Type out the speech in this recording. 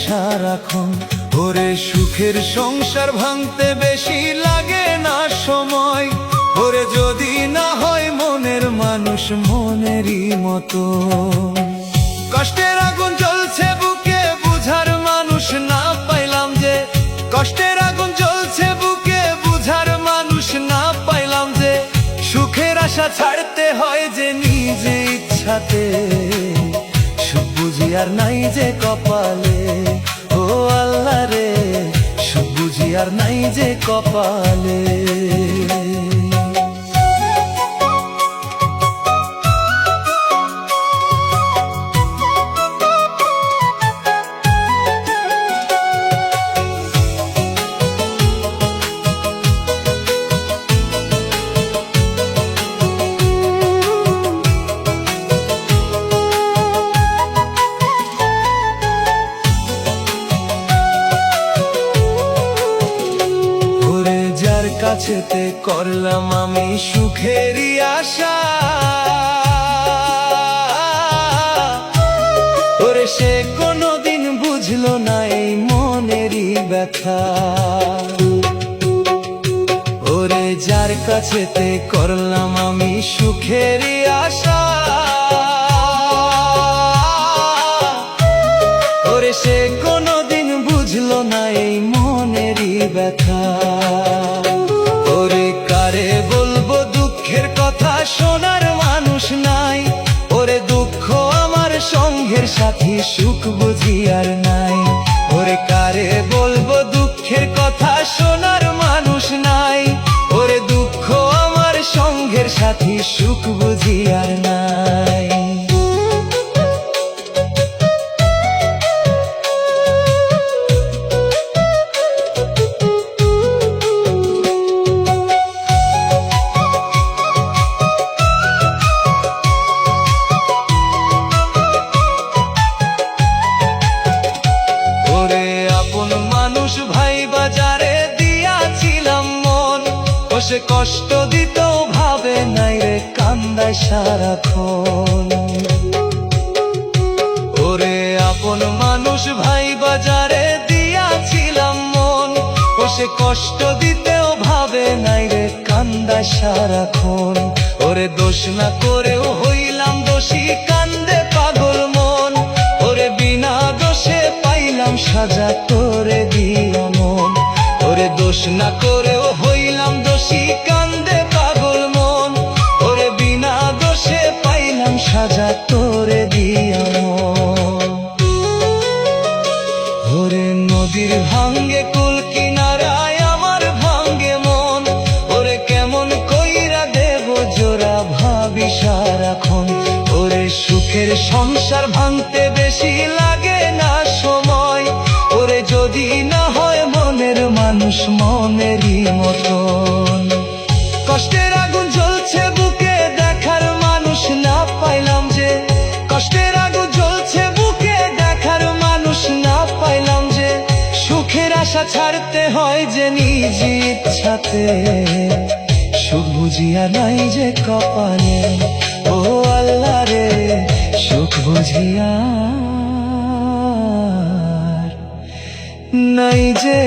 সারাক্ষণ। ওরে সুখের সংসার ভাঙতে বেশি লাগে না সময়, ওরে যদি না হয় মনের মানুষ মনেরই মতো। কষ্টের আগুন জ্বলছে বুকে, বুঝার মানুষ না পাইলাম যে। কষ্টের আগুন জ্বলছে বুকে, বুঝার মানুষ না পাইলাম যে। সুখের আশা ছাড়তে হয় যে নিজে ইচ্ছাতে, সুখ বুঝি আর নাই যে কপালে। ও আল্লাহ রে, সুখ বুঝি আর নাই যে কপালে। কাছেতে করলাম আমি সুখেরই আশা, ওরে সে কোনোদিন বুঝলো না এই মনেরই ব্যথা। ওরে যার কাছেতে করলাম আমি সুখেরই আশা, ওরে সে কোনোদিন বুঝলো না এই মনেরই ব্যথা। ওরে কারে বলবো দুঃখের কথা, শোনার মানুষ নাই। ওরে দুঃখ আমার সঙ্গের সাথী, সুখ বুঝি আর নাই। ওরে কারে বলবো দুঃখের কথা, শোনার মানুষ নাই। ওরে দুঃখ আমার সঙ্গের সাথী, সুখ বুঝি আর নাই। ভাই বাজারে দিয়াছিলাম মন, ও সে কষ্ট দিত ভাবে নাই রে, কান্দায় সারাক্ষণ। ওরে আপন মানুষ ভাই বাজারে দিয়াছিলাম মন, ও সে কষ্ট দিতেও ভাবে নাই রে, কান্দায় সারাক্ষণ। ওরে দোষ না করেও হইলাম দোষী, কান্দে পাগল মন। ওরে বিনা দোষে পাইলাম সাজা, তোরে দিয়া মন। ওরে দোষ না করেও হইলাম দোষী, কান্দে পাগল মন। ওরে বিনা দোষে পাইলাম সাজা, তোরে দিয়া মন। ওরে নদীর ভাঙ্গে কুল কিনারায় আমার ভাঙ্গে মন, ওরে কেমন কইরা দেব জোড়া ভাবি সারাক্ষণ। ওরে সুখের সংসার ভাঙতে বেশি লাগে না সময়, ওরে যদি না হয় মনের মানুষ মনেরই মতন। কষ্টের আগুন জ্বলছে বুকে, দেখার মানুষ না পাইলাম যে। কষ্টের আগুন জ্বলছে বুকে, দেখার মানুষ না পাইলাম যে। সুখের আশা ছাড়তে হয় যে নিজ ইচ্ছাতে, সুখ বুঝিয়া নাই যে কপালে। ও আল্লাহ রে, সুখ বুঝিয়া নাই যে